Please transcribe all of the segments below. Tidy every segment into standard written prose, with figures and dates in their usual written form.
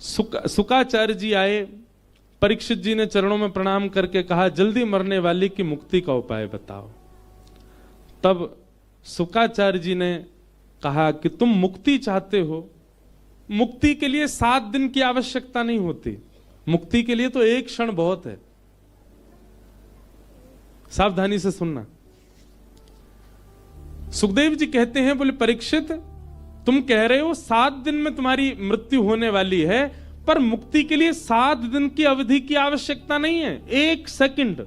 शुकाचार्य जी आए, परीक्षित जी ने चरणों में प्रणाम करके कहा, जल्दी मरने वाली की मुक्ति का उपाय बताओ। तब शुकाचार्य जी ने कहा कि तुम मुक्ति चाहते हो, मुक्ति के लिए 7 दिन की आवश्यकता नहीं होती, मुक्ति के लिए तो एक क्षण बहुत है। सावधानी से सुनना। सुखदेव जी कहते हैं, बोले परीक्षित तुम कह रहे हो 7 दिन में तुम्हारी मृत्यु होने वाली है, पर मुक्ति के लिए 7 दिन की अवधि की आवश्यकता नहीं है, 1 सेकंड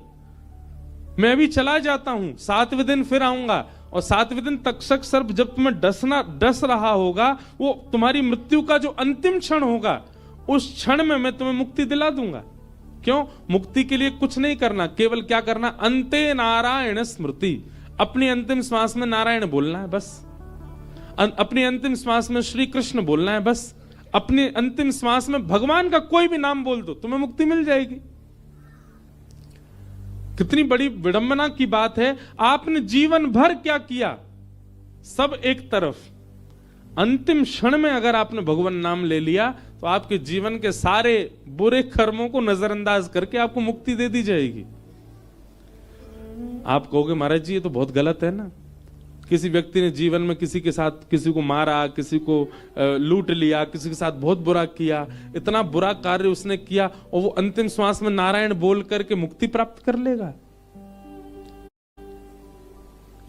मैं भी चला जाता हूं, 7वें दिन फिर आऊंगा, और 7वें दिन तक्षक सर्प जब तुम्हें डस रहा होगा, वो तुम्हारी मृत्यु का जो अंतिम क्षण होगा, उस क्षण में मैं तुम्हें मुक्ति दिला दूंगा। क्यों? मुक्ति के लिए कुछ नहीं करना, केवल क्या करना, अंते नारायण स्मृति, अपनी अंतिम श्वास में नारायण बोलना है बस, अपनी अंतिम श्वास में श्री कृष्ण बोलना है बस, अपनी अंतिम श्वास में भगवान का कोई भी नाम बोल दो, तुम्हें मुक्ति मिल जाएगी। कितनी बड़ी विडंबना की बात है। आपने जीवन भर क्या किया, सब एक तरफ, अंतिम क्षण में अगर आपने भगवान नाम ले लिया तो आपके जीवन के सारे बुरे कर्मों को नजरअंदाज करके आपको मुक्ति दे दी जाएगी। आप कहोगे महाराज जी ये तो बहुत गलत है ना, किसी व्यक्ति ने जीवन में किसी के साथ, किसी को मारा, किसी को लूट लिया, किसी के साथ बहुत बुरा किया, इतना बुरा कार्य उसने किया, और वो अंतिम श्वास में नारायण बोल करके मुक्ति प्राप्त कर लेगा।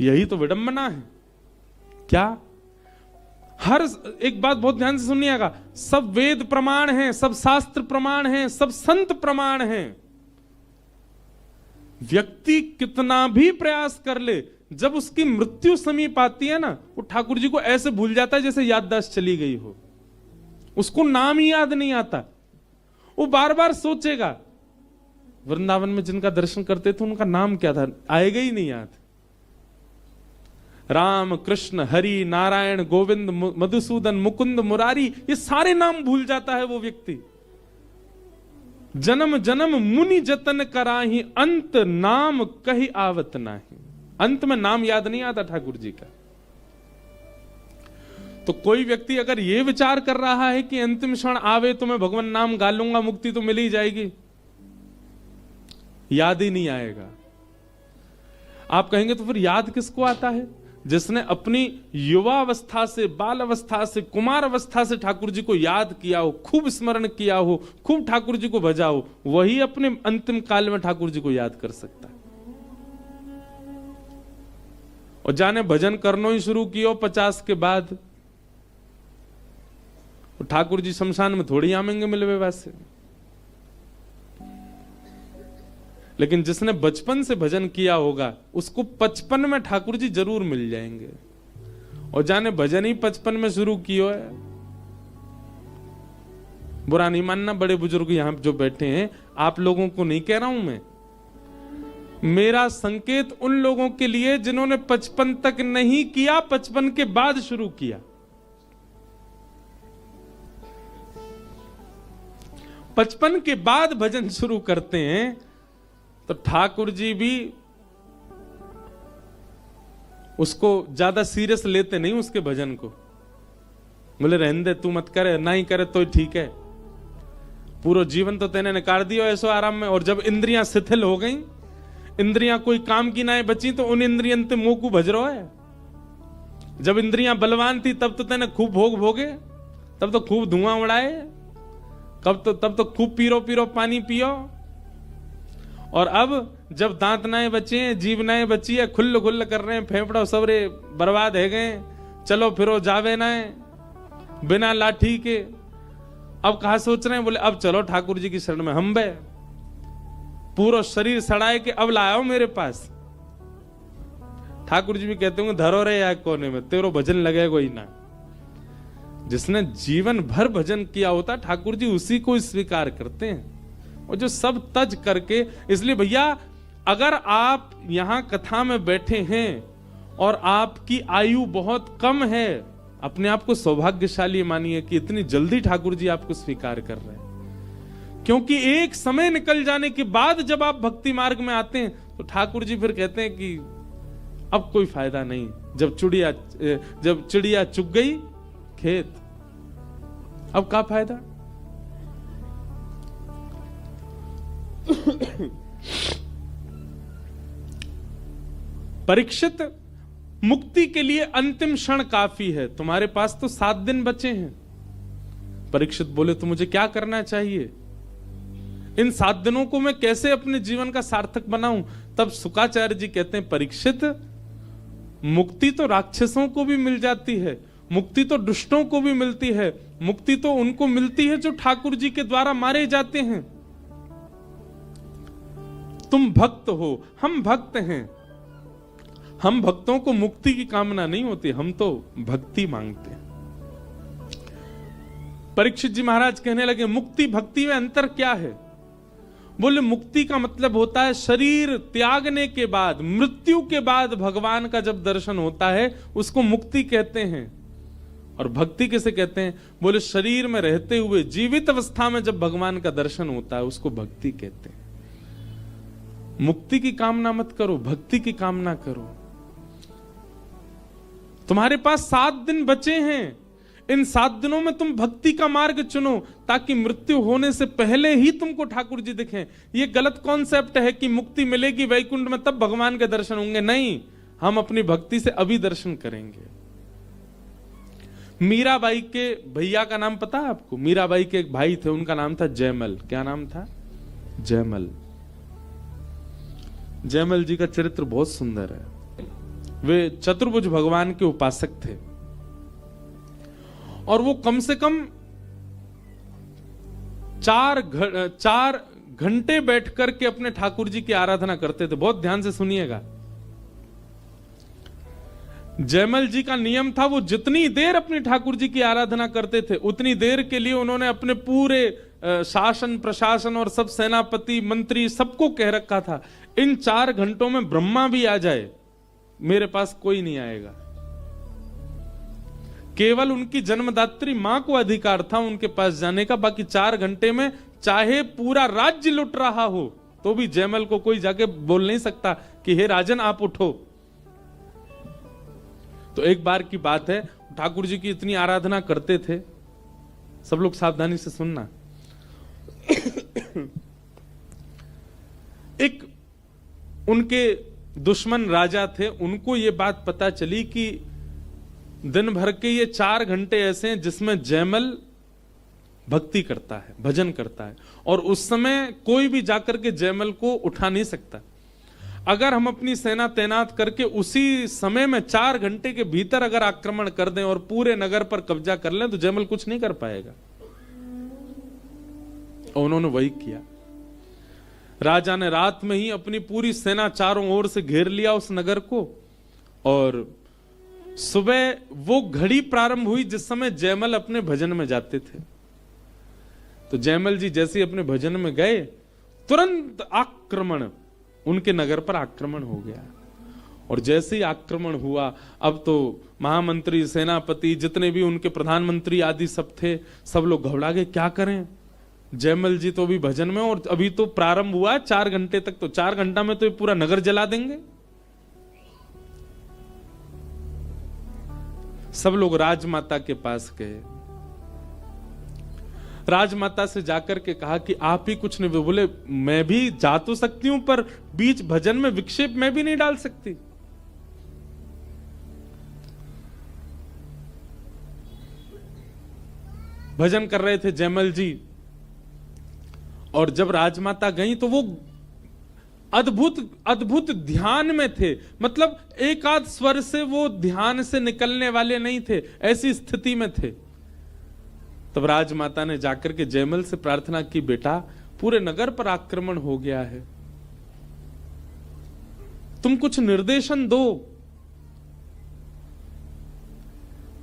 यही तो विडंबना है। क्या? हर एक बात बहुत ध्यान से सुनिएगा, सब वेद प्रमाण हैं, सब शास्त्र प्रमाण हैं, सब संत प्रमाण हैं। व्यक्ति कितना भी प्रयास कर ले, जब उसकी मृत्यु समीप आती है ना, वो ठाकुर जी को ऐसे भूल जाता है जैसे याददाश्त चली गई हो, उसको नाम ही याद नहीं आता। वो बार बार सोचेगा, वृंदावन में जिनका दर्शन करते थे उनका नाम क्या था, आएगा ही नहीं याद। राम कृष्ण हरि नारायण गोविंद मधुसूदन मुकुंद मुरारी, ये सारे नाम भूल जाता है वो व्यक्ति। जन्म जन्म मुनि जतन कराही, अंत नाम कही आवत नाही। अंत में नाम याद नहीं आता ठाकुर जी का। तो कोई व्यक्ति अगर ये विचार कर रहा है कि अंतिम क्षण आवे तो मैं भगवान नाम गा लूंगा, मुक्ति तो मिल ही जाएगी, याद ही नहीं आएगा। आप कहेंगे तो फिर याद किसको आता है? जिसने अपनी युवा अवस्था से, बाल अवस्था से, कुमार अवस्था से ठाकुर जी को याद किया हो, खूब स्मरण किया हो, खूब ठाकुर जी को भजा हो, वही अपने अंतिम काल में ठाकुर जी को याद कर सकता है। और जाने भजन करना ही शुरू किया 50 के बाद, ठाकुर जी शमशान में थोड़ी आमेंगे मिलवे वैसे। लेकिन जिसने बचपन से भजन किया होगा उसको 55 में ठाकुर जी जरूर मिल जाएंगे। और जाने भजन ही 55 में शुरू किया है, बुरा नहीं मानना बड़े बुजुर्ग यहां जो बैठे हैं, आप लोगों को नहीं कह रहा हूं मैं, मेरा संकेत उन लोगों के लिए जिन्होंने 55 तक नहीं किया, 55 के बाद शुरू किया। 55 के बाद भजन शुरू करते हैं तो ठाकुर जी भी उसको ज्यादा सीरियस लेते नहीं, उसके भजन को। बोले रहने दे, तू मत करे, ना ही करे तो ठीक है, पूरा जीवन तो तेने निकाल दिया ऐसो आराम में। और जब इंद्रियां शिथिल हो गई, इंद्रियां कोई काम की ना बची, तो उन इंद्रियं ते मोह को भज रहा है। जब इंद्रियां बलवान थी तब तो तेने खूब भोग भोगे, तब तो खूब धुआं उड़ाए, तब तो खूब पीरो पीरो पानी पियो। और अब जब दांत नाए बचे हैं, जीव नाए बची है, खुल्ल खुल्ल कर रहे हैं, फेफड़ा सबरे बर्बाद है गए, चलो फिरो जावे नाए बिना लाठी के। अब कहा सोच रहे हैं, बोले अब चलो ठाकुर जी की शरण में हम बे, पूरा शरीर सड़ाए के अब लाओ मेरे पास। ठाकुर जी भी कहते होंगे धरो रे या कोने में, तेरो भजन लगेगा ही ना। जिसने जीवन भर भजन किया होता ठाकुर जी उसी को स्वीकार करते हैं, और जो सब तज करके। इसलिए भैया अगर आप यहां कथा में बैठे हैं और आपकी आयु बहुत कम है, अपने आप को सौभाग्यशाली मानिए कि इतनी जल्दी ठाकुर जी आपको स्वीकार कर रहे हैं। क्योंकि एक समय निकल जाने के बाद जब आप भक्ति मार्ग में आते हैं तो ठाकुर जी फिर कहते हैं कि अब कोई फायदा नहीं, जब चिड़िया चुग गई खेत, अब क्या फायदा। परीक्षित, मुक्ति के लिए अंतिम क्षण काफी है, तुम्हारे पास तो 7 दिन बचे हैं। परीक्षित बोले तो मुझे क्या करना चाहिए, इन 7 दिनों को मैं कैसे अपने जीवन का सार्थक बनाऊं? तब शुक्राचार्य जी कहते हैं, परीक्षित, मुक्ति तो राक्षसों को भी मिल जाती है, मुक्ति तो दुष्टों को भी मिलती है, मुक्ति तो उनको मिलती है जो ठाकुर जी के द्वारा मारे जाते हैं। तुम भक्त हो, हम भक्त हैं, हम भक्तों को मुक्ति की कामना नहीं होती, हम तो भक्ति मांगते हैं। परीक्षित जी महाराज कहने लगे, मुक्ति भक्ति में अंतर क्या है? बोले, मुक्ति का मतलब होता है शरीर त्यागने के बाद, मृत्यु के बाद भगवान का जब दर्शन होता है उसको मुक्ति कहते हैं। और भक्ति किसे कहते हैं? बोले, शरीर में रहते हुए जीवित अवस्था में जब भगवान का दर्शन होता है उसको भक्ति कहते हैं। मुक्ति की कामना मत करो, भक्ति की कामना करो। तुम्हारे पास 7 दिन बचे हैं, इन 7 दिनों में तुम भक्ति का मार्ग चुनो ताकि मृत्यु होने से पहले ही तुमको ठाकुर जी दिखें। ये गलत कॉन्सेप्ट है कि मुक्ति मिलेगी वैकुंठ में तब भगवान के दर्शन होंगे। नहीं, हम अपनी भक्ति से अभी दर्शन करेंगे। मीराबाई के भैया का नाम पता है आपको? मीराबाई के एक भाई थे, उनका नाम था जयमल। क्या नाम था? जयमल। जयमल जी का चरित्र बहुत सुंदर है। वे चतुर्भुज भगवान के उपासक थे और वो कम से कम 4 घंटे बैठ करके अपने ठाकुर जी की आराधना करते थे। बहुत ध्यान से सुनिएगा। जयमल जी का नियम था, वो जितनी देर अपने ठाकुर जी की आराधना करते थे उतनी देर के लिए उन्होंने अपने पूरे शासन प्रशासन और सब सेनापति मंत्री सबको कह रखा था, इन 4 घंटों में ब्रह्मा भी आ जाए मेरे पास कोई नहीं आएगा। केवल उनकी जन्मदात्री मां को अधिकार था उनके पास जाने का, बाकी 4 घंटे में चाहे पूरा राज्य लुट रहा हो तो भी जयमल को कोई जाके बोल नहीं सकता कि हे राजन आप उठो। तो एक बार की बात है, ठाकुर जी की इतनी आराधना करते थे, सब लोग सावधानी से सुनना। एक उनके दुश्मन राजा थे, उनको ये बात पता चली कि दिन भर के ये 4 घंटे ऐसे हैं जिसमें जयमल भक्ति करता है, भजन करता है, और उस समय कोई भी जाकर के जयमल को उठा नहीं सकता। अगर हम अपनी सेना तैनात करके उसी समय में 4 घंटे के भीतर अगर आक्रमण कर दें और पूरे नगर पर कब्जा कर लें तो जयमल कुछ नहीं कर पाएगा। और उन्होंने वही किया। राजा ने रात में ही अपनी पूरी सेना चारों ओर से घेर लिया उस नगर को, और सुबह वो घड़ी प्रारंभ हुई जिस समय जयमल अपने भजन में जाते थे। तो जयमल जी जैसे ही अपने भजन में गए, तुरंत आक्रमण, उनके नगर पर आक्रमण हो गया। और जैसे ही आक्रमण हुआ, अब तो महामंत्री, सेनापति, जितने भी उनके प्रधानमंत्री आदि सब थे, सब लोग घबरा गए, क्या करें? जयमल जी तो अभी भजन में, और अभी तो प्रारंभ हुआ 4 घंटे तक, तो 4 घंटा में तो ये पूरा नगर जला देंगे। सब लोग राजमाता के पास गए। राजमाता से जाकर के कहा कि आप ही कुछ नहीं। बोले, मैं भी जा तो सकती हूं पर बीच भजन में विक्षेप मैं भी नहीं डाल सकती। भजन कर रहे थे जयमल जी, और जब राजमाता गई तो वो अद्भुत अद्भुत ध्यान में थे। मतलब एक आध स्वर से वो ध्यान से निकलने वाले नहीं थे, ऐसी स्थिति में थे। तब राजमाता ने जाकर के जयमल से प्रार्थना की, बेटा पूरे नगर पर आक्रमण हो गया है, तुम कुछ निर्देशन दो,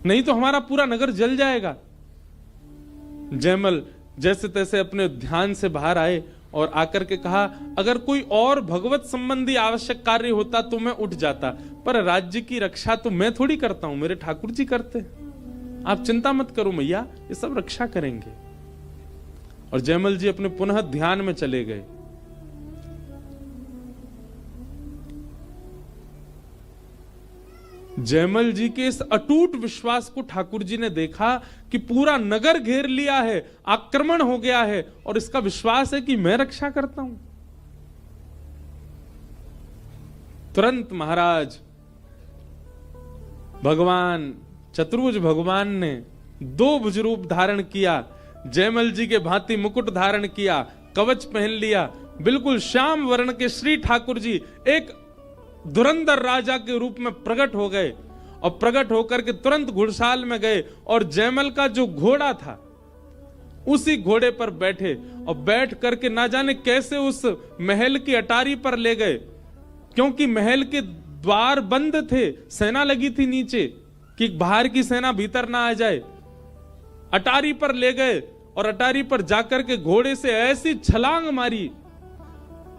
नहीं तो हमारा पूरा नगर जल जाएगा। जयमल जैसे तैसे अपने ध्यान से बाहर आए और आकर के कहा, अगर कोई और भगवत संबंधी आवश्यक कार्य होता तो मैं उठ जाता, पर राज्य की रक्षा तो मैं थोड़ी करता हूं, मेरे ठाकुर जी करते। आप चिंता मत करो मैया, ये सब रक्षा करेंगे। और जयमल जी अपने पुनः ध्यान में चले गए। जयमल जी के इस अटूट विश्वास को ठाकुर जी ने देखा कि पूरा नगर घेर लिया है, आक्रमण हो गया है, और इसका विश्वास है कि मैं रक्षा करता हूं। तुरंत महाराज भगवान चतुर्भुज भगवान ने 2 भुज रूप धारण किया, जयमल जी के भांति मुकुट धारण किया, कवच पहन लिया, बिल्कुल श्याम वर्ण के श्री ठाकुर जी एक धुरंधर राजा के रूप में प्रकट हो गए और प्रकट होकर के तुरंत घुड़साल में गए और जयमल का जो घोड़ा था उसी घोड़े पर बैठे और बैठ करके ना जाने कैसे उस महल की अटारी पर ले गए, क्योंकि महल के द्वार बंद थे, सेना लगी थी नीचे कि बाहर की सेना भीतर ना आ जाए। अटारी पर ले गए और अटारी पर जाकर के घोड़े से ऐसी छलांग मारी,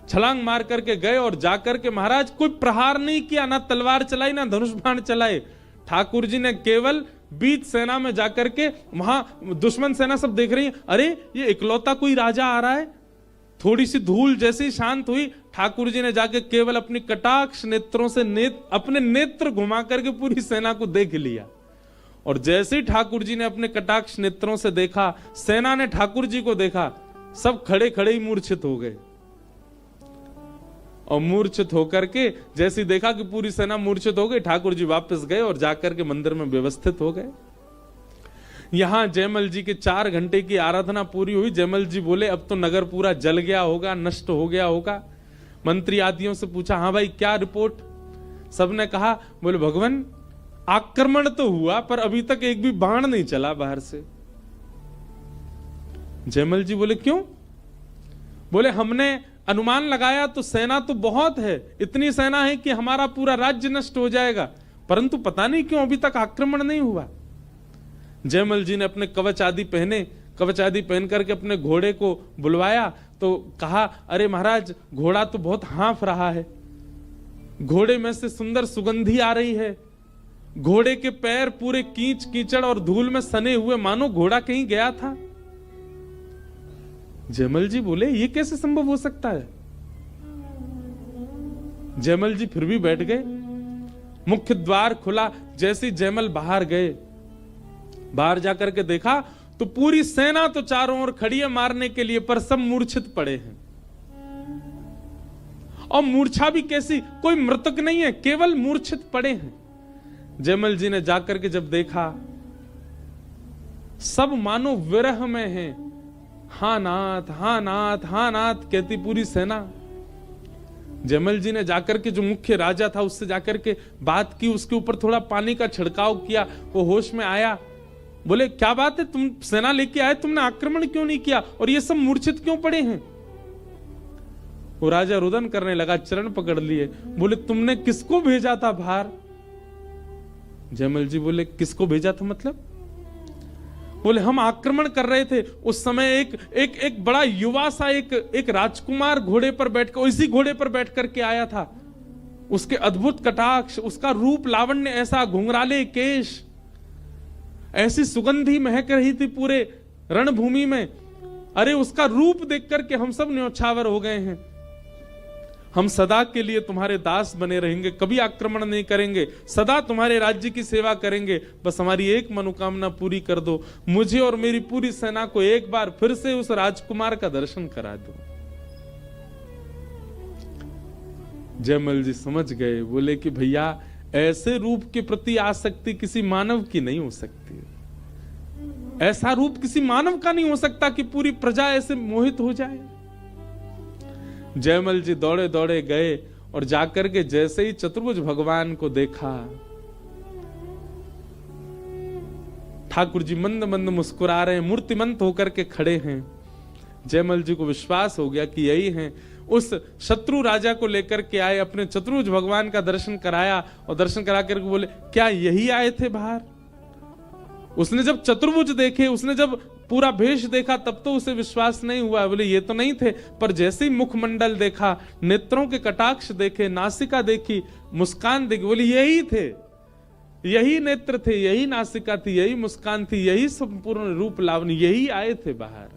छलांग मार करके गए और जाकर के महाराज कोई प्रहार नहीं किया, ना तलवार चलाई ना धनुष बाण चलाए। ठाकुर जी ने केवल बीच सेना में जाकर के, वहां दुश्मन सेना सब देख रही है, अरे ये इकलौता कोई राजा आ रहा है। थोड़ी सी धूल जैसी शांत हुई, ठाकुर जी ने जाके केवल अपनी कटाक्ष नेत्रों से अपने नेत्र घुमा करके पूरी सेना को देख लिया। और जैसे ही ठाकुर जी ने अपने कटाक्ष नेत्रों से देखा, सेना ने ठाकुर जी को देखा, सब खड़े खड़े ही मूर्छित हो गए। और मूर्छित होकर के जैसे देखा कि पूरी सेना मूर्छित हो गई, ठाकुर जी वापस गए और जाकर के मंदिर में व्यवस्थित हो गए। यहां जयमल जी के 4 घंटे की आराधना पूरी हुई। जयमल जी बोले अब तो नगर पूरा जल गया होगा, नष्ट हो गया होगा। मंत्री आदियों से पूछा, हाँ भाई क्या रिपोर्ट? सबने कहा, बोले भगवान आक्रमण तो हुआ पर अभी तक एक भी बाण नहीं चला बाहर से। जयमल जी बोले क्यों? बोले हमने अनुमान लगाया तो सेना तो बहुत है, इतनी सेना है कि हमारा पूरा राज्य नष्ट हो जाएगा, परंतु पता नहीं क्यों अभी तक आक्रमण नहीं हुआ। जयमल जी ने अपने कवच आदि पहने, कवच आदि पहन करके अपने घोड़े को बुलवाया तो कहा, अरे महाराज घोड़ा तो बहुत हाँफ रहा है, घोड़े में से सुंदर सुगंधी आ रही है, घोड़े के पैर पूरे कीच कीचड़ और धूल में सने हुए, मानो घोड़ा कहीं गया था। जयमल जी बोले ये कैसे संभव हो सकता है? जयमल जी फिर भी बैठ गए। मुख्य द्वार खुला, जैसे जयमल बाहर गए, बाहर जाकर के देखा तो पूरी सेना तो चारों ओर खड़ी है मारने के लिए, पर सब मूर्छित पड़े हैं। और मूर्छा भी कैसी, कोई मृतक नहीं है, केवल मूर्छित पड़े हैं। जयमल जी ने जाकर के जब देखा, सब मानो विरह में हैं, हाँ नाथ हाँ नाथ हाँ नाथ कहती पूरी सेना। जयमल जी ने जाकर के जो मुख्य राजा था उससे जाकर के बात की, उसके ऊपर थोड़ा पानी का छिड़काव किया, वो होश में आया। बोले क्या बात है, तुम सेना लेके आए, तुमने आक्रमण क्यों नहीं किया और ये सब मूर्छित क्यों पड़े हैं? वो राजा रुदन करने लगा, चरण पकड़ लिए, बोले तुमने किसको भेजा था बाहर? जयमल जी बोले किसको भेजा था मतलब? बोले हम आक्रमण कर रहे थे, उस समय एक बड़ा युवा सा एक राजकुमार घोड़े पर बैठकर, इसी घोड़े पर बैठ करके आया था। उसके अद्भुत कटाक्ष, उसका रूप लावण्य ऐसा, घुंघराले केश, ऐसी सुगंधी महक रही थी पूरे रणभूमि में। अरे उसका रूप देख करके हम सब न्योछावर हो गए हैं। हम सदा के लिए तुम्हारे दास बने रहेंगे, कभी आक्रमण नहीं करेंगे, सदा तुम्हारे राज्य की सेवा करेंगे, बस हमारी एक मनोकामना पूरी कर दो, मुझे और मेरी पूरी सेना को एक बार फिर से उस राजकुमार का दर्शन करा दो। जयमल जी समझ गए, बोले कि भैया ऐसे रूप के प्रति आसक्ति किसी मानव की नहीं हो सकती, ऐसा रूप किसी मानव का नहीं हो सकता कि पूरी प्रजा ऐसे मोहित हो जाए। जयमल जी दौड़े दौड़े गए और जाकर के जैसे ही चतुर्भुज भगवान को देखा, ठाकुर जी मंद मंद मुस्कुरा रहे हैं, मूर्तिमंत होकर के खड़े हैं। जयमल जी को विश्वास हो गया कि यही हैं, उस शत्रु राजा को लेकर के आए, अपने चतुर्भुज भगवान का दर्शन कराया और दर्शन करा करके बोले क्या यही आए थे बाहर? उसने जब चतुर्भुज देखे, उसने जब पूरा भेष देखा तब तो उसे विश्वास नहीं हुआ, बोले ये तो नहीं थे, पर जैसे ही मुखमंडल देखा, नेत्रों के कटाक्ष देखे, नासिका देखी, मुस्कान देखी, बोले यही थे, यही नेत्र थे, यही नासिका थी, यही मुस्कान थी, यही संपूर्ण रूप लावणी, यही आए थे बाहर।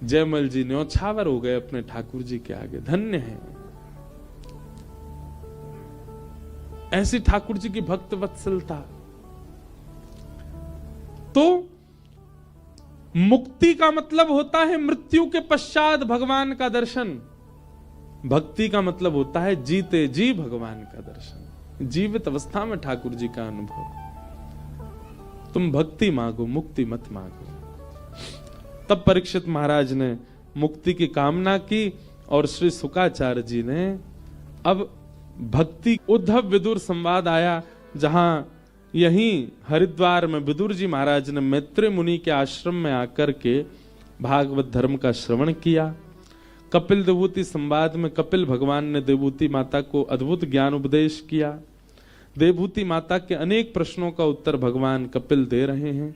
जयमल जी न्योछावर हो गए अपने ठाकुर जी के आगे, धन्य है ऐसी ठाकुर जी की भक्त वत्सलता। तो मुक्ति का मतलब होता है मृत्यु के पश्चात भगवान का दर्शन। भक्ति का मतलब होता है जीते जी भगवान का दर्शन, जीवित अवस्था में ठाकुर जी का अनुभव। तुम भक्ति मांगो, मुक्ति मत मांगो। तब परीक्षित महाराज ने मुक्ति की कामना की और श्री शुकाचार्य जी ने अब भक्ति। उद्धव विदुर संवाद आया, जहां यहीं हरिद्वार में विदुर जी महाराज ने मैत्रेय मुनि के आश्रम में आकर के भागवत धर्म का श्रवण किया। कपिल देवभूति संवाद में कपिल भगवान ने देवभूति माता को अद्भुत ज्ञान उपदेश किया। देवभूति माता के अनेक प्रश्नों का उत्तर भगवान कपिल दे रहे हैं।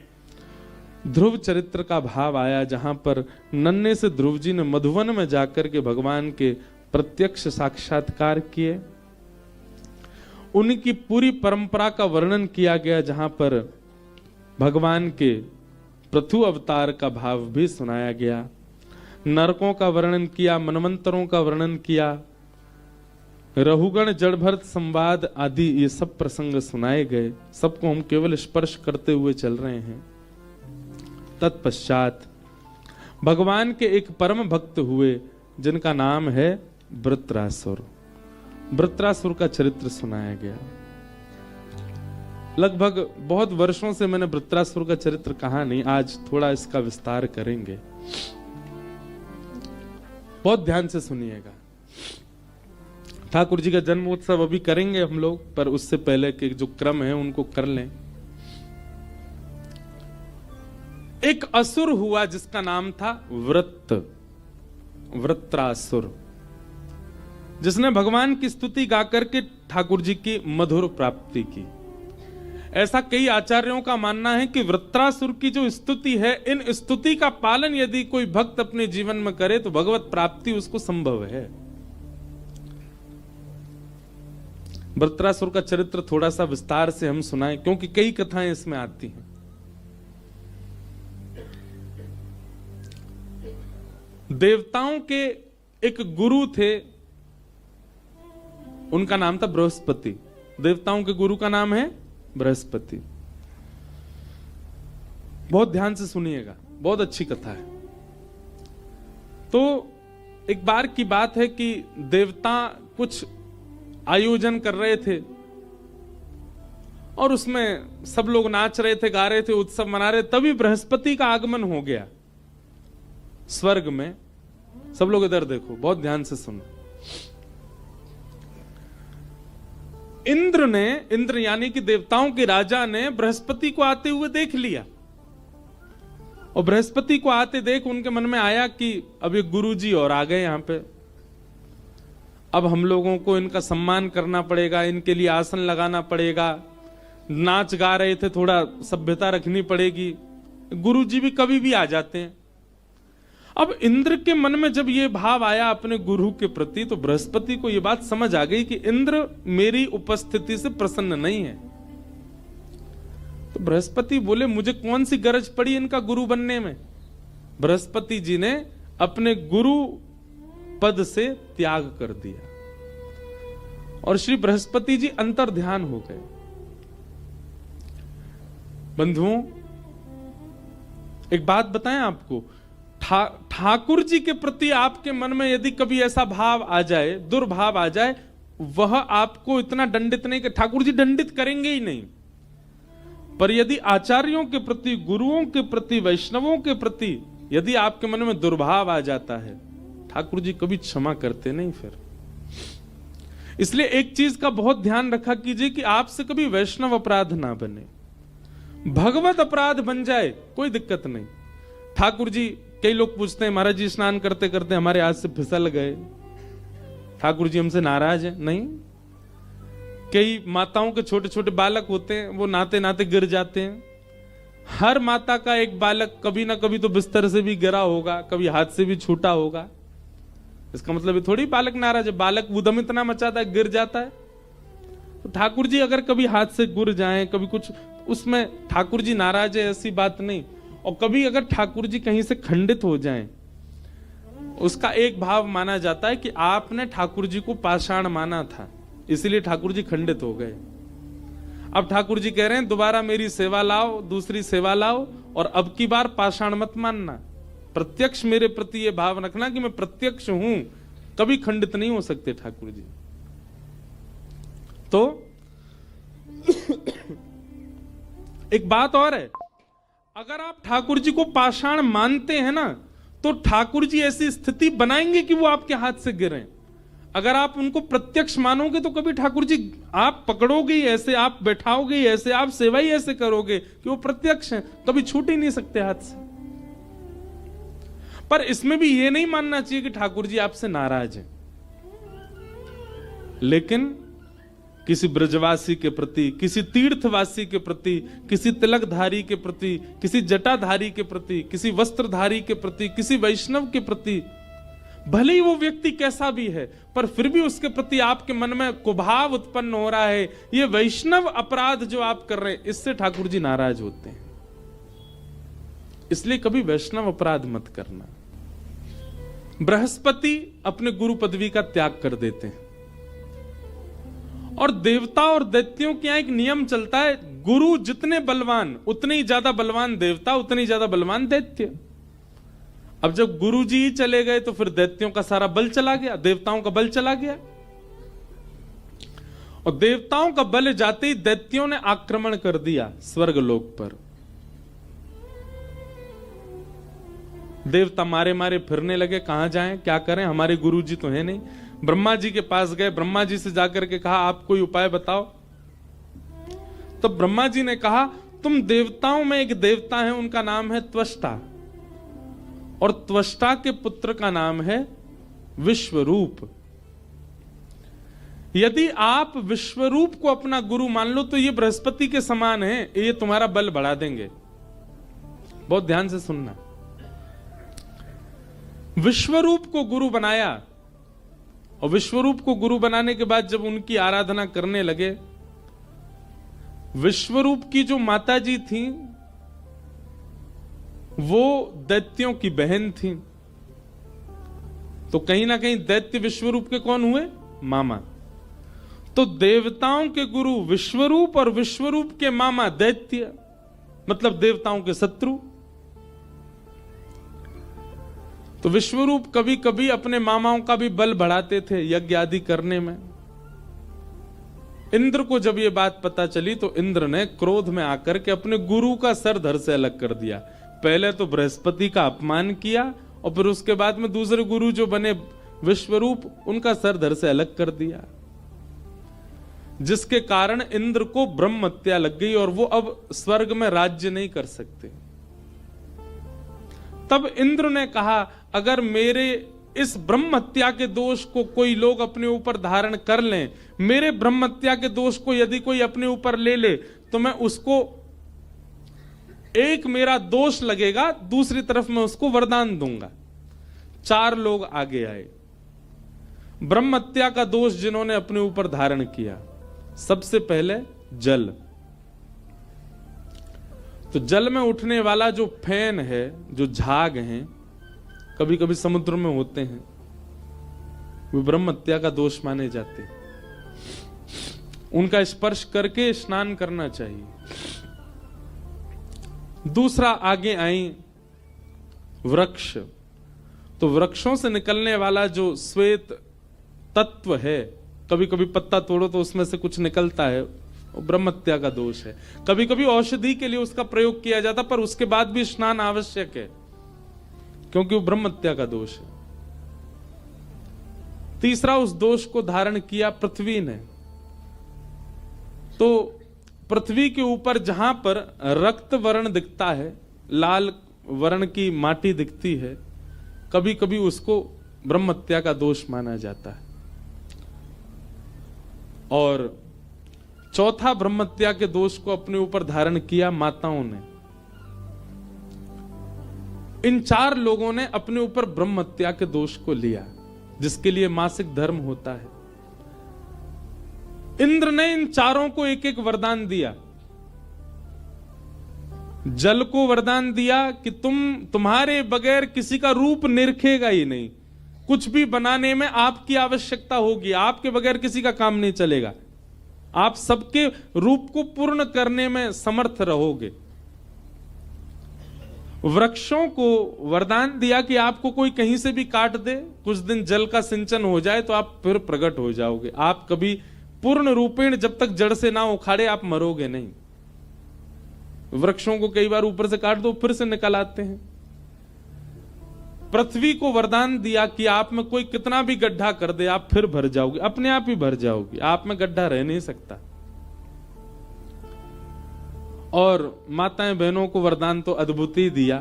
ध्रुव चरित्र का भाव आया, जहां पर नन्हे से ध्रुव जी ने मधुवन में जाकर के भगवान के प्रत्यक्ष साक्षात्कार किए। उनकी पूरी परंपरा का वर्णन किया गया, जहां पर भगवान के पृथु अवतार का भाव भी सुनाया गया। नरकों का वर्णन किया, मनवंतरों का वर्णन किया, रहुगण जड़भरत संवाद आदि ये सब प्रसंग सुनाए गए। सबको हम केवल स्पर्श करते हुए चल रहे हैं। तत्पश्चात भगवान के एक परम भक्त हुए, जिनका नाम है वृत्रासुर। वृत्रासुर का चरित्र सुनाया गया। लगभग बहुत वर्षों से मैंने वृत्रासुर का चरित्र कहा नहीं, आज थोड़ा इसका विस्तार करेंगे। बहुत ध्यान से सुनिएगा। ठाकुर जी का जन्मोत्सव अभी करेंगे हम लोग, पर उससे पहले के जो क्रम है उनको कर लें। एक असुर हुआ जिसका नाम था वृत्रासुर, जिसने भगवान की स्तुति गाकर के ठाकुर जी की मधुर प्राप्ति की। ऐसा कई आचार्यों का मानना है कि वृत्रासुर की जो स्तुति है, इन स्तुति का पालन यदि कोई भक्त अपने जीवन में करे तो भगवत प्राप्ति उसको संभव है। वृत्रासुर का चरित्र थोड़ा सा विस्तार से हम सुनाएं, क्योंकि कई कथाएं इसमें आती हैं। देवताओं के एक गुरु थे, उनका नाम था बृहस्पति। देवताओं के गुरु का नाम है बृहस्पति। बहुत ध्यान से सुनिएगा, बहुत अच्छी कथा है। तो एक बार की बात है कि देवता कुछ आयोजन कर रहे थे और उसमें सब लोग नाच रहे थे, गा रहे थे, उत्सव मना रहे। तभी बृहस्पति का आगमन हो गया स्वर्ग में। सब लोग इधर देखो, बहुत ध्यान से सुनो। इंद्र यानी कि देवताओं के राजा ने बृहस्पति को आते हुए देख लिया, और बृहस्पति को आते देख उनके मन में आया कि अब ये गुरुजी और आ गए यहां पे, अब हम लोगों को इनका सम्मान करना पड़ेगा, इनके लिए आसन लगाना पड़ेगा। नाच गा रहे थे, थोड़ा सभ्यता रखनी पड़ेगी। गुरुजी भी कभी भी आ जाते हैं। अब इंद्र के मन में जब ये भाव आया अपने गुरु के प्रति, तो बृहस्पति को ये बात समझ आ गई कि इंद्र मेरी उपस्थिति से प्रसन्न नहीं है। तो बृहस्पति बोले, मुझे कौन सी गरज पड़ी इनका गुरु बनने में। बृहस्पति जी ने अपने गुरु पद से त्याग कर दिया और श्री बृहस्पति जी अंतर ध्यान हो गए। बंधुओं, एक बात बताएं आपको, ठाकुर जी के प्रति आपके मन में यदि कभी ऐसा भाव आ जाए, दुर्भाव आ जाए, वह आपको इतना दंडित नहीं, कि ठाकुर जी दंडित करेंगे ही नहीं, पर यदि आचार्यों के प्रति, गुरुओं के प्रति, वैष्णवों के प्रति यदि आपके मन में दुर्भाव आ जाता है, ठाकुर जी कभी क्षमा करते नहीं फिर। इसलिए एक चीज का बहुत ध्यान रखा कीजिए कि आपसे कभी वैष्णव अपराध ना बने। भगवत अपराध बन जाए कोई दिक्कत नहीं। ठाकुर जी, कई लोग पूछते हैं, महाराज जी स्नान करते करते हमारे हाथ से फिसल गए, ठाकुर जी हमसे नाराज है? नहीं। कई माताओं के छोटे छोटे बालक होते हैं, वो नहाते नहाते गिर जाते हैं। हर माता का एक बालक कभी ना कभी तो बिस्तर से भी गिरा होगा, कभी हाथ से भी छूटा होगा। इसका मतलब ये थोड़ी बालक नाराज है। बालक उद्यम इतना मचाता है, गिर जाता है। तो ठाकुर जी अगर कभी हाथ से गिर जाएं, कभी कुछ, उसमें ठाकुर जी नाराज है ऐसी बात नहीं। और कभी अगर ठाकुर जी कहीं से खंडित हो जाएं, उसका एक भाव माना जाता है कि आपने ठाकुर जी को पाषाण माना था, इसलिए ठाकुर जी खंडित हो गए। अब ठाकुर जी कह रहे हैं दोबारा मेरी सेवा लाओ, दूसरी सेवा लाओ, और अब की बार पाषाण मत मानना। प्रत्यक्ष मेरे प्रति ये भाव रखना कि मैं प्रत्यक्ष हूं, कभी खंडित नहीं हो सकते ठाकुर जी। तो एक बात और है, अगर आप ठाकुर जी को पाषाण मानते हैं ना, तो ठाकुर जी ऐसी स्थिति बनाएंगे कि वो आपके हाथ से गिरें। अगर आप उनको प्रत्यक्ष मानोगे तो कभी ठाकुर जी आप पकड़ोगे ही ऐसे, आप बैठाओगे ही ऐसे, आप सेवा ही ऐसे करोगे कि वो प्रत्यक्ष हैं, कभी छूट ही नहीं सकते हाथ से। पर इसमें भी ये नहीं मानना चाहिए कि ठाकुर जी आपसे नाराज हैं। लेकिन किसी ब्रजवासी के प्रति, किसी तीर्थवासी के प्रति, किसी तिलकधारी के प्रति, किसी जटाधारी के प्रति, किसी वस्त्रधारी के प्रति, किसी वैष्णव के प्रति, भले ही वो व्यक्ति कैसा भी है, पर फिर भी उसके प्रति आपके मन में कुभाव उत्पन्न हो रहा है, ये वैष्णव अपराध जो आप कर रहे हैं, इससे ठाकुर जी नाराज होते हैं। इसलिए कभी वैष्णव अपराध मत करना। बृहस्पति अपने गुरु पदवी का त्याग कर देते हैं, और देवता और दैत्यों के यहां एक नियम चलता है, गुरु जितने बलवान उतने ही ज्यादा बलवान देवता, उतने ही ज्यादा बलवान दैत्य। अब जब गुरु जी चले गए तो फिर दैत्यों का सारा बल चला गया, देवताओं का बल चला गया। और देवताओं का बल जाते ही दैत्यों ने आक्रमण कर दिया स्वर्गलोक पर। देवता मारे मारे फिरने लगे, कहां जाएं, क्या करें, हमारे गुरु जी तो है नहीं। ब्रह्मा जी के पास गए, ब्रह्मा जी से जाकर के कहा आप कोई उपाय बताओ। तो ब्रह्मा जी ने कहा तुम देवताओं में एक देवता है, उनका नाम है त्वष्टा, और त्वष्टा के पुत्र का नाम है विश्वरूप। यदि आप विश्वरूप को अपना गुरु मान लो तो ये बृहस्पति के समान है, ये तुम्हारा बल बढ़ा देंगे। बहुत ध्यान से सुनना। विश्वरूप को गुरु बनाया, और विश्वरूप को गुरु बनाने के बाद जब उनकी आराधना करने लगे, विश्वरूप की जो माता जी थी वो दैत्यों की बहन थी। तो कहीं ना कहीं दैत्य विश्वरूप के कौन हुए? मामा। तो देवताओं के गुरु विश्वरूप और विश्वरूप के मामा दैत्य, मतलब देवताओं के शत्रु। तो विश्वरूप कभी कभी अपने मामाओं का भी बल बढ़ाते थे यज्ञ आदि करने में। इंद्र को जब ये बात पता चली तो इंद्र ने क्रोध में आकर के अपने गुरु का सर धड़ से अलग कर दिया। पहले तो बृहस्पति का अपमान किया, और फिर उसके बाद में दूसरे गुरु जो बने विश्वरूप, उनका सर धड़ से अलग कर दिया, जिसके कारण इंद्र को ब्रह्म हत्या लग गई और वो अब स्वर्ग में राज्य नहीं कर सकते। तब इंद्र ने कहा अगर मेरे इस ब्रह्म हत्या के दोष को कोई लोग अपने ऊपर धारण कर लें, मेरे ब्रह्म हत्या के दोष को यदि कोई अपने ऊपर ले ले, तो मैं उसको, एक मेरा दोष लगेगा, दूसरी तरफ मैं उसको वरदान दूंगा। 4 लोग आगे आए, ब्रह्म हत्या का दोष जिन्होंने अपने ऊपर धारण किया। सबसे पहले जल। तो जल में उठने वाला जो फैन है, जो झाग हैं, कभी कभी समुद्र में होते हैं, वो ब्रह्म हत्या का दोष माने जाते हैं। उनका स्पर्श करके स्नान करना चाहिए। दूसरा आगे आई वृक्ष। तो वृक्षों से निकलने वाला जो श्वेत तत्व है, कभी कभी पत्ता तोड़ो तो उसमें से कुछ निकलता है, वो ब्रह्म हत्या का दोष है। कभी कभी औषधि के लिए उसका प्रयोग किया जाता, पर उसके बाद भी स्नान आवश्यक है, क्योंकि वो ब्रह्म हत्या का दोष है। तीसरा, उस दोष को धारण किया पृथ्वी ने। तो पृथ्वी के ऊपर जहां पर रक्त वर्ण दिखता है, लाल वर्ण की माटी दिखती है, कभी कभी उसको ब्रह्म हत्या का दोष माना जाता है। और चौथा, ब्रह्म हत्या के दोष को अपने ऊपर धारण किया माताओं ने। इन 4 लोगों ने अपने ऊपर ब्रह्म हत्या के दोष को लिया, जिसके लिए मासिक धर्म होता है। इंद्र ने इन 4 को एक एक वरदान दिया। जल को वरदान दिया कि तुम्हारे बगैर किसी का रूप निरखेगा ही नहीं, कुछ भी बनाने में आपकी आवश्यकता होगी, आपके बगैर किसी का काम नहीं चलेगा, आप सबके रूप को पूर्ण करने में समर्थ रहोगे। वृक्षों को वरदान दिया कि आपको कोई कहीं से भी काट दे, कुछ दिन जल का सिंचन हो जाए तो आप फिर प्रकट हो जाओगे। आप कभी पूर्ण रूपेण जब तक जड़ से ना उखाड़े आप मरोगे नहीं। वृक्षों को कई बार ऊपर से काट दो फिर से निकल आते हैं। पृथ्वी को वरदान दिया कि आप में कोई कितना भी गड्ढा कर दे आप फिर भर जाओगे, अपने आप ही भर जाओगे, आप में गड्ढा रह नहीं सकता। और माताएं बहनों को वरदान तो अद्भुत ही दिया,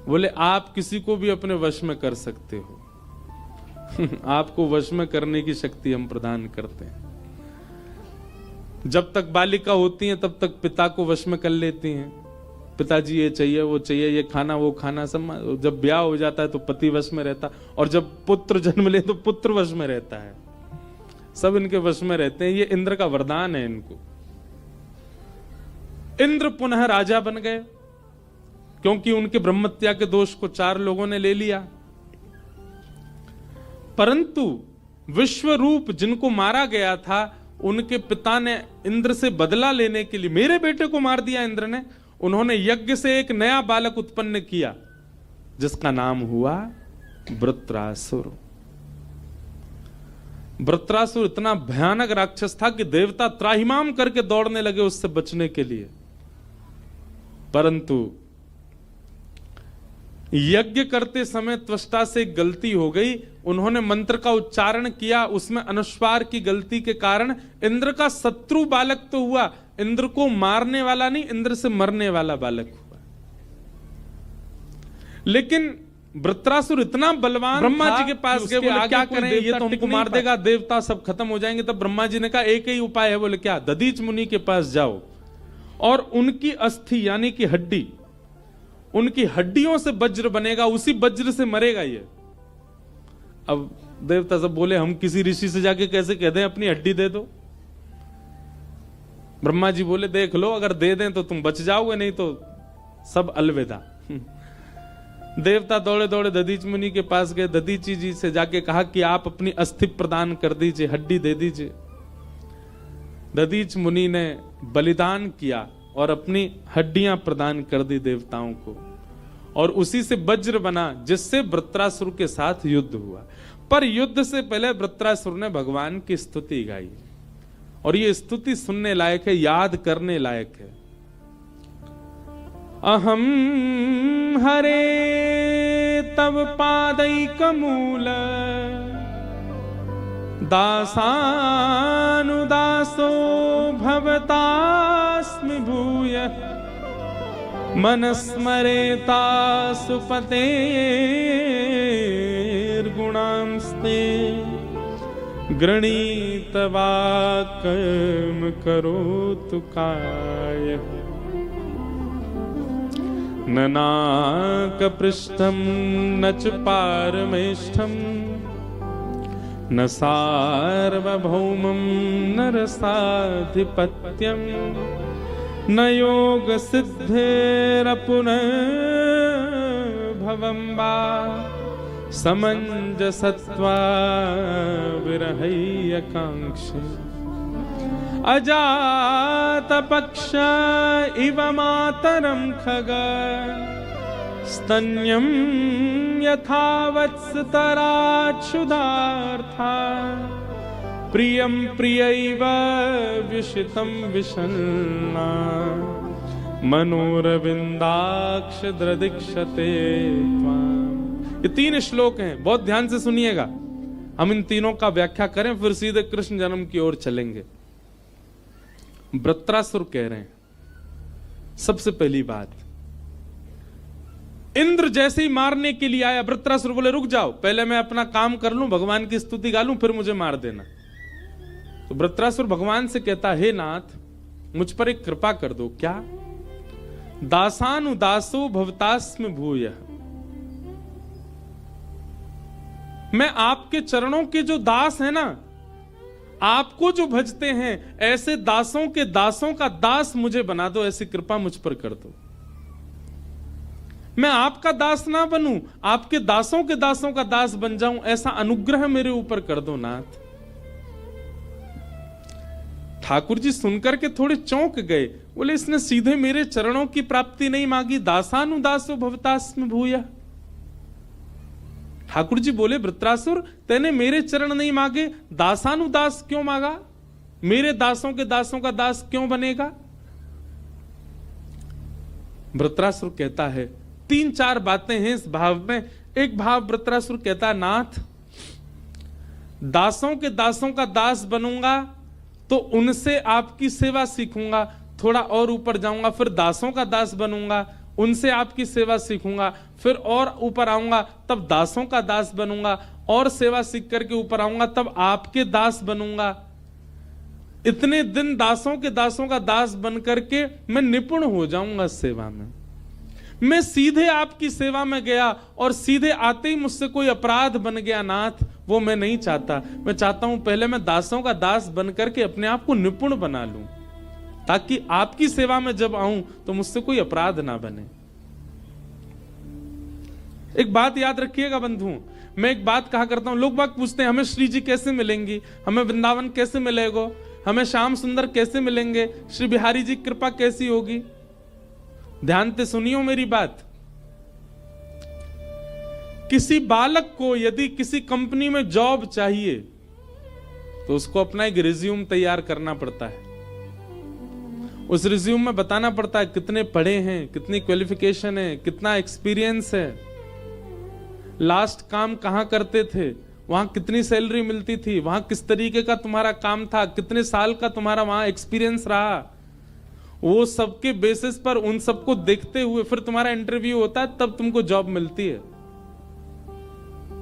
बोले आप किसी को भी अपने वश में कर सकते हो आपको वश में करने की शक्ति हम प्रदान करते हैं। जब तक बालिका होती हैं तब तक पिता को वश में कर लेती हैं, पिताजी ये चाहिए वो चाहिए, ये खाना वो खाना सब। जब ब्याह हो जाता है तो पति वश में रहता, और जब पुत्र जन्म ले तो पुत्र वश में रहता है। सब इनके वश में रहते हैं, ये इंद्र का वरदान है इनको। इंद्र पुनः राजा बन गए क्योंकि उनके ब्रह्मत्या के दोष को 4 लोगों ने ले लिया। परंतु विश्वरूप जिनको मारा गया था उनके पिता ने इंद्र से बदला लेने के लिए, मेरे बेटे को मार दिया इंद्र ने, उन्होंने यज्ञ से एक नया बालक उत्पन्न किया जिसका नाम हुआ वृत्रासुर। वृत्रासुर इतना भयानक राक्षस था कि देवता त्राहिमाम करके दौड़ने लगे उससे बचने के लिए। परंतु यज्ञ करते समय त्वष्टा से एक गलती हो गई, उन्होंने मंत्र का उच्चारण किया, उसमें अनुस्वार की गलती के कारण इंद्र का शत्रु बालक तो हुआ, इंद्र को मारने वाला नहीं, इंद्र से मरने वाला बालक हुआ। लेकिन वृत्रासुर इतना बलवान ब्रह्मा जी के पास गए, बोले क्या करें, ये तो हमको मार देगा, देवता सब खत्म हो जाएंगे। तब ब्रह्मा जी ने कहा एक ही उपाय है। बोले क्या? दधीच मुनि के पास जाओ और उनकी अस्थि यानी कि हड्डी, उनकी हड्डियों से वज्र बनेगा, उसी वज्र से मरेगा ये। अब देवता सब बोले हम किसी ऋषि से जाके कैसे कह दें अपनी हड्डी दे दो। ब्रह्मा जी बोले देख लो, अगर दे दें तो तुम बच जाओगे, नहीं तो सब अलविदा। देवता दौड़े दौड़े दधीच मुनि के पास गए, दधीची जी से जाके कहा कि आप अपनी अस्थि प्रदान कर दीजिए, हड्डी दे दीजिए। दधीच मुनि ने बलिदान किया और अपनी हड्डियां प्रदान कर दी देवताओं को, और उसी से वज्र बना जिससे वृत्रासुर के साथ युद्ध हुआ। पर युद्ध से पहले वृत्रासुर ने भगवान की स्तुति गाई, और ये स्तुति सुनने लायक है, याद करने लायक है। अहम हरे तव पादैकमूल दासानुदासो भवतास्मि भूयः मनस्मरेता सुपतेर्गुणांस्ते गृणीतवा कर्म करोतु कायः न नाकपृष्ठं न च पारमेष्ठं न सार्वभौमं न रसाधिपत्यं न योगसिद्धिरपुनर्भवं वा समञ्जसत्वा विरहैकाङ्क्षे अजातपक्ष इव मातरं खग स्तन्यं यथा वत्सतराच्छुदार्था प्रियं प्रियैव विषितं विषण्णा मनोरविंदाक्ष दृदिक्षते त्वाम्। ये 3 श्लोक हैं, बहुत ध्यान से सुनिएगा। हम इन तीनों का व्याख्या करें फिर सीधे कृष्ण जन्म की ओर चलेंगे। वृत्रासुर कह रहे हैं सबसे पहली बात, इंद्र जैसे ही मारने के लिए आया, वृत्रासुर बोले रुक जाओ, पहले मैं अपना काम कर लूं, भगवान की स्तुति गा लूं, फिर मुझे मार देना। तो वृत्रासुर भगवान से कहता, हे नाथ मुझ पर एक कृपा कर दो। क्या? दासानुदासो भवतास्मि भूयः, मैं आपके चरणों के जो दास है ना, आपको जो भजते हैं, ऐसे दासों के दासों का दास मुझे बना दो, ऐसी कृपा मुझ पर कर दो। मैं आपका दास ना बनूं, आपके दासों के दासों का दास बन जाऊं, ऐसा अनुग्रह मेरे ऊपर कर दो नाथ। ठाकुर जी सुनकर के थोड़े चौंक गए, बोले इसने सीधे मेरे चरणों की प्राप्ति नहीं मांगी, दासानुदासो भवतास्म भूया। ठाकुर जी बोले वृत्रासुर तेने मेरे चरण नहीं मांगे, दासानुदास क्यों मांगा, मेरे दासों के दासों का दास क्यों बनेगा। वृत्रासुर कहता है 3-4 बातें हैं इस भाव में। एक भाव वृत्रासुर कहता है नाथ दासों के दासों का दास बनूंगा तो उनसे आपकी सेवा सीखूंगा, थोड़ा और ऊपर जाऊंगा फिर दासों का दास बनूंगा, उनसे आपकी सेवा सीखूंगा, फिर और ऊपर आऊंगा तब दासों का दास बनूंगा, और सेवा सीख करके ऊपर आऊंगा तब आपके दास बनूंगा। इतने दिन दासों के दासों का दास बन करके मैं निपुण हो जाऊंगा सेवा में। मैं सीधे आपकी सेवा में गया और सीधे आते ही मुझसे कोई अपराध बन गया नाथ, वो मैं नहीं चाहता। मैं चाहता हूं पहले मैं दासों का दास बन करके अपने आप को निपुण बना लूं, ताकि आपकी सेवा में जब आऊं तो मुझसे कोई अपराध ना बने। एक बात याद रखिएगा बंधुओं, मैं एक बात कहा करता हूं, लोग बात पूछते हैं हमें श्री जी कैसे मिलेंगी, हमें वृंदावन कैसे मिलेगा, हमें श्याम सुंदर कैसे मिलेंगे, श्री बिहारी जी कृपा कैसी होगी। ध्यान से सुनियो मेरी बात। किसी बालक को यदि किसी कंपनी में जॉब चाहिए तो उसको अपना एक रिज्यूम तैयार करना पड़ता है। उस रिज्यूम में बताना पड़ता है कितने पढ़े हैं, कितनी क्वालिफिकेशन है, कितना एक्सपीरियंस है, लास्ट काम कहां करते थे, वहां कितनी सैलरी मिलती थी, वहां किस तरीके का तुम्हारा काम था, कितने साल का तुम्हारा वहां एक्सपीरियंस रहा। वो सबके बेसिस पर उन सबको देखते हुए फिर तुम्हारा इंटरव्यू होता है, तब तुमको जॉब मिलती है।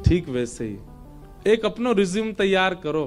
ठीक वैसे ही एक अपना रिज्यूम तैयार करो।